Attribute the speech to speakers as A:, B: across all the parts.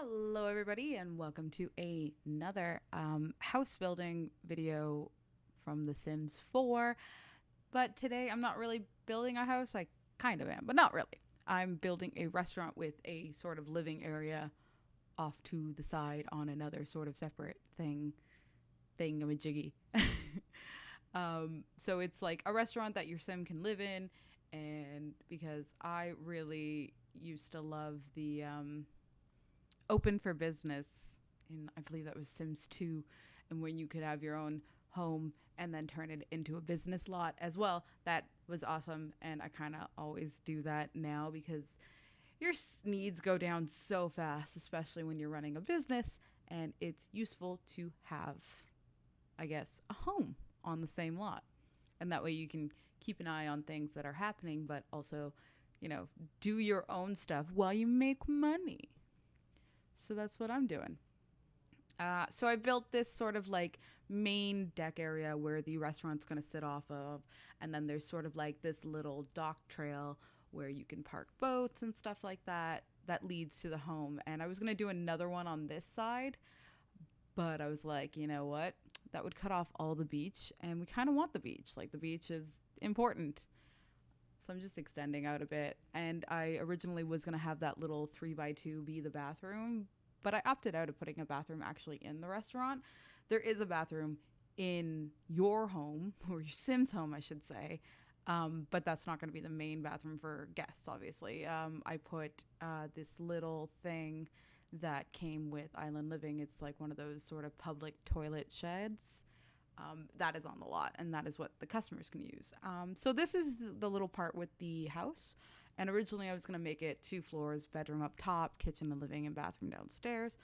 A: Hello, everybody, and welcome to another house building video from The Sims 4. But today I'm not really building a house. I kind of am, but not really. I'm building a restaurant with a sort of living area off to the side on another sort of separate thingamajiggy. So it's like a restaurant that your sim can live in, and because I really used to love the open for business in, I believe that was Sims 2, and when you could have your own home and then turn it into a business lot as well. That was awesome, and I kind of always do that now because your needs go down so fast, especially when you're running a business, and it's useful to have, I guess, a home on the same lot. And that way you can keep an eye on things that are happening, but also, do your own stuff while you make money. So that's what I'm doing. So I built this sort of like main deck area where the restaurant's going to sit off of, and then there's sort of like this little dock trail where you can park boats and stuff like that that leads to the home. And I was going to do another one on this side, but I was like, you know what? That would cut off all the beach, and we kind of want the beach. Like, the beach is important. So I'm just extending out a bit. And I originally was going to have that little 3x2 be the bathroom, but I opted out of putting a bathroom actually in the restaurant. There is a bathroom in your home, or your Sim's home, I should say. But that's not going to be the main bathroom for guests, obviously. I put this little thing that came with Island Living. It's like one of those sort of public toilet sheds that is on the lot, and that is what the customers can use. So this is the little part with the house. And originally I was going to make it 2 floors, bedroom up top, kitchen and living and bathroom downstairs.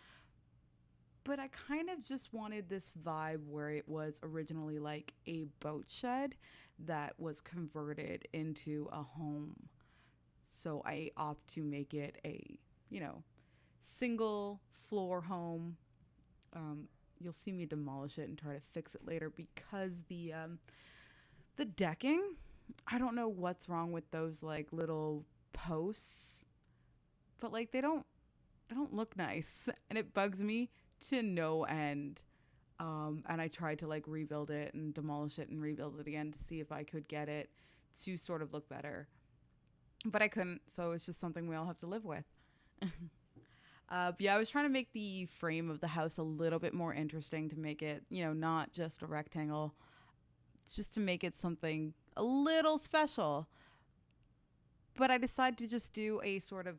A: But I kind of just wanted this vibe where it was originally like a boat shed that was converted into a home. So I opt to make it a, you know, single floor home. Um, you'll see me demolish it and try to fix it later because the decking, I don't know what's wrong with those like little posts, but like they don't look nice, and it bugs me to no end. And I tried to like rebuild it and demolish it and rebuild it again to see if I could get it to sort of look better, but I couldn't. So it's just something we all have to live with. But yeah, I was trying to make the frame of the house a little bit more interesting to make it, not just a rectangle, just to make it something a little special. But I decided to just do a sort of,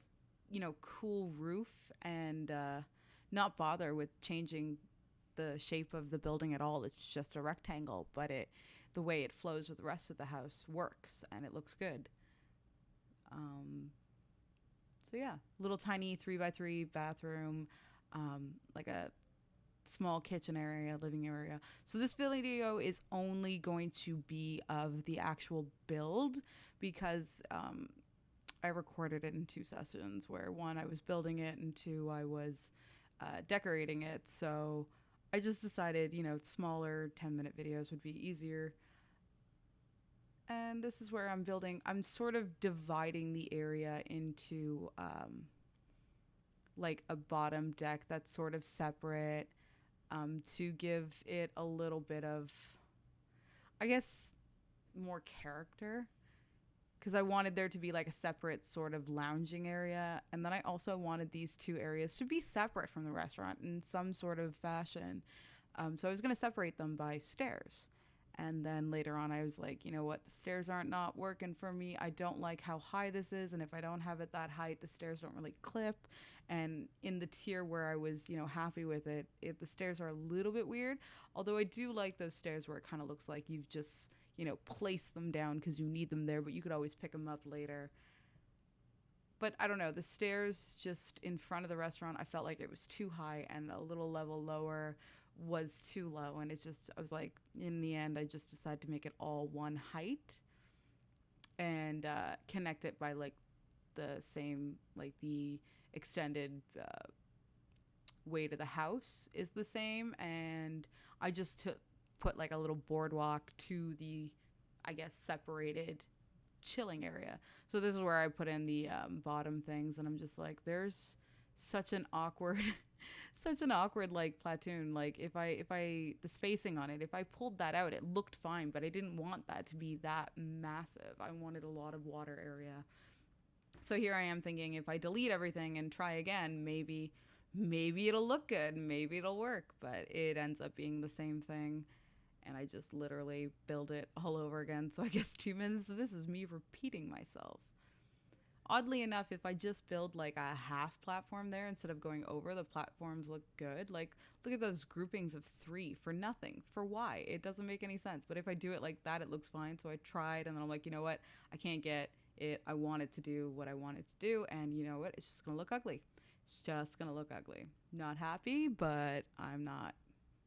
A: cool roof and not bother with changing the shape of the building at all. It's just a rectangle, but the way it flows with the rest of the house works and it looks good. Um, so yeah, little tiny 3x3 bathroom, like a small kitchen area, living area. So this video is only going to be of the actual build because I recorded it in 2 sessions where one, I was building it, and two, I was decorating it. So I just decided, smaller 10-minute videos would be easier. And this is where I'm sort of dividing the area into like a bottom deck that's sort of separate, to give it a little bit of, I guess, more character. Because I wanted there to be like a separate sort of lounging area. And then I also wanted these two areas to be separate from the restaurant in some sort of fashion. So I was going to separate them by stairs. And then later on, I was like, you know what? The stairs aren't not working for me. I don't like how high this is. And if I don't have it that height, the stairs don't really clip. And in the tier where I was, happy with it, the stairs are a little bit weird. Although I do like those stairs where it kind of looks like you've just, placed them down because you need them there, but you could always pick them up later. But I don't know, the stairs just in front of the restaurant, I felt like it was too high, and a little level lower was too low. And I was like, in the end, I just decided to make it all one height and connect it by like the same, like the extended way to the house is the same. And I just put like a little boardwalk to the, I guess, separated chilling area. So this is where I put in the bottom things, and I'm just like, there's such an awkward such an awkward like platoon. Like if I the spacing on it, if I pulled that out, it looked fine, but I didn't want that to be that massive. I wanted a lot of water area. So here I am thinking if I delete everything and try again, maybe it'll look good, maybe it'll work, but it ends up being the same thing, and I just literally build it all over again. So I guess 2 minutes of this is me repeating myself. Oddly enough, if I just build like a half platform there instead of going over, the platforms look good. Like, look at those groupings of 3 for nothing. For why? It doesn't make any sense. But if I do it like that, it looks fine. So I tried, and then I'm like, you know what? I can't get it. I want it to do what I want it to do, and you know what? It's just gonna look ugly. It's just gonna look ugly. Not happy, but I'm not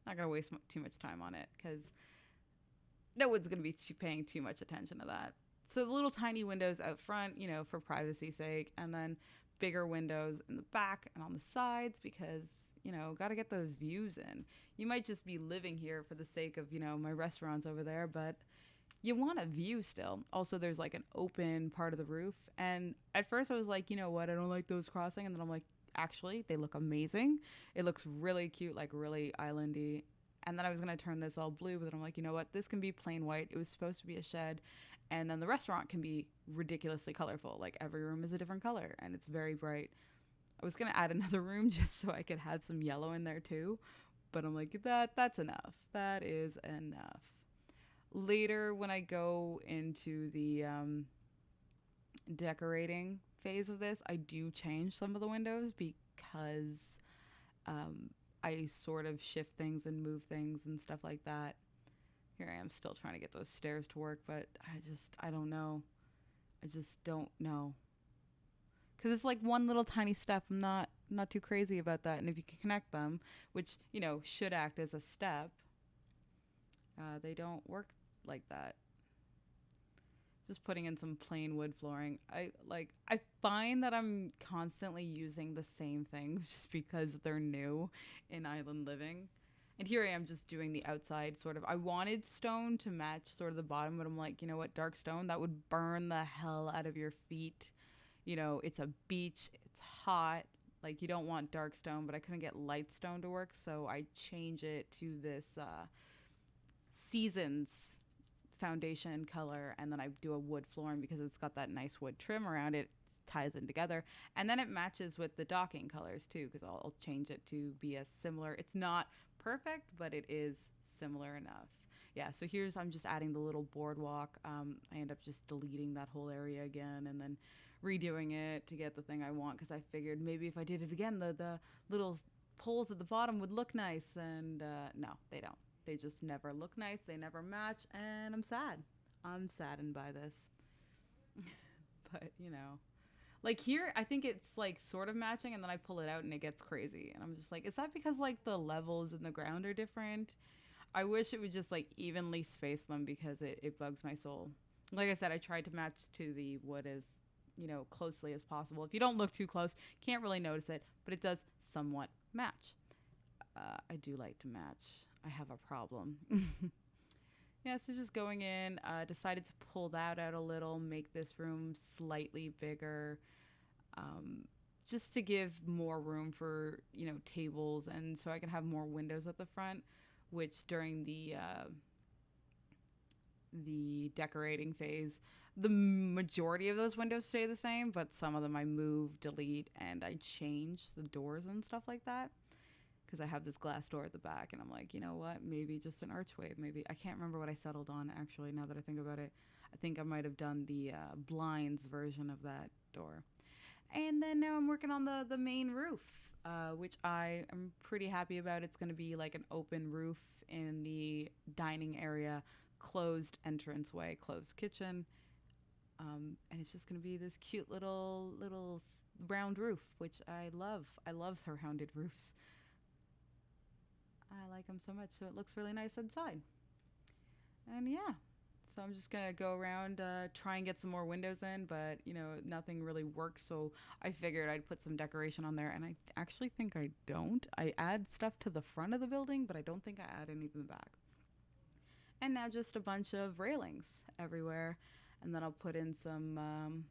A: gonna waste too much time on it because no one's going to be paying too much attention to that. So the little tiny windows out front, for privacy's sake, and then bigger windows in the back and on the sides because, got to get those views in. You might just be living here for the sake of, my restaurants over there, but you want a view still. Also, there's like an open part of the roof. And at first I was like, you know what, I don't like those crossing. And then I'm like, actually, they look amazing. It looks really cute, like really islandy. And then I was going to turn this all blue, but then I'm like, you know what, this can be plain white. It was supposed to be a shed. And then the restaurant can be ridiculously colorful. Like every room is a different color and it's very bright. I was going to add another room just so I could have some yellow in there too. But I'm like, that's enough. That is enough. Later, when I go into the decorating phase of this, I do change some of the windows because um, I sort of shift things and move things and stuff like that. Here I am still trying to get those stairs to work, but I don't know. I just don't know. Because it's like one little tiny step. I'm not too crazy about that. And if you can connect them, which, should act as a step, they don't work like that. Just putting in some plain wood flooring. I find that I'm constantly using the same things just because they're new in island living. And here I am just doing the outside sort of. I wanted stone to match sort of the bottom, but I'm like, you know what, dark stone, that would burn the hell out of your feet. It's a beach, it's hot. Like you don't want dark stone, but I couldn't get light stone to work, so I change it to this Seasons foundation color, and then I do a wood flooring because it's got that nice wood trim around it. Ties in together, and then it matches with the docking colors too because I'll change it to be a similar. It's not perfect, but it is similar enough. Yeah, so I'm just adding the little boardwalk. I end up just deleting that whole area again and then redoing it to get the thing I want because I figured maybe if I did it again, the little poles at the bottom would look nice, and no, they don't. They just never look nice. They never match, and I'm sad. I'm saddened by this. But, like here, I think it's like sort of matching, and then I pull it out and it gets crazy. And I'm just like, is that because like the levels in the ground are different? I wish it would just like evenly space them because it bugs my soul. Like I said, I tried to match to the wood as, closely as possible. If you don't look too close, can't really notice it, but it does somewhat match. I do like to match. I have a problem. Yeah, so just going in, decided to pull that out a little, make this room slightly bigger, just to give more room for, tables, and so I can have more windows at the front, which during the decorating phase, the majority of those windows stay the same, but some of them I move, delete, and I change the doors and stuff like that because I have this glass door at the back, and I'm like, you know what? Maybe just an archway. Maybe I can't remember what I settled on actually. Now that I think about it, I think I might have done the blinds version of that door. And then now I'm working on the main roof, which I am pretty happy about. It's going to be like an open roof in the dining area, closed entranceway, closed kitchen, and it's just going to be this cute little round roof, which I love. I love rounded roofs. I like them so much, so it looks really nice inside. And yeah, so I'm just gonna go around, try and get some more windows in, but nothing really works. So I figured I'd put some decoration on there, and I actually think I don't. I add stuff to the front of the building, but I don't think I add any to the back. And now just a bunch of railings everywhere, and then I'll put in some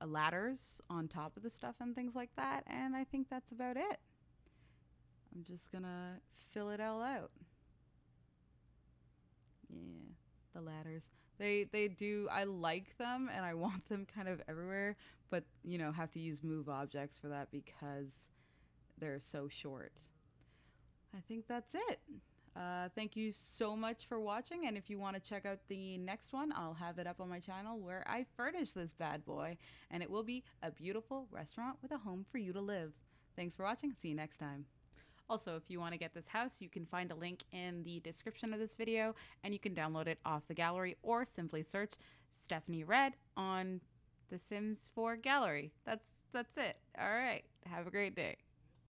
A: ladders on top of the stuff and things like that. And I think that's about it. I'm just gonna fill it all out. Yeah, the ladders. They do. I like them and I want them kind of everywhere, but have to use move objects for that because they're so short. I think that's it. Thank you so much for watching. And if you want to check out the next one, I'll have it up on my channel where I furnish this bad boy. And it will be a beautiful restaurant with a home for you to live. Thanks for watching. See you next time. Also, if you want to get this house, you can find a link in the description of this video and you can download it off the gallery or simply search Stephanie Red on the Sims 4 gallery. That's it. All right. Have a great day.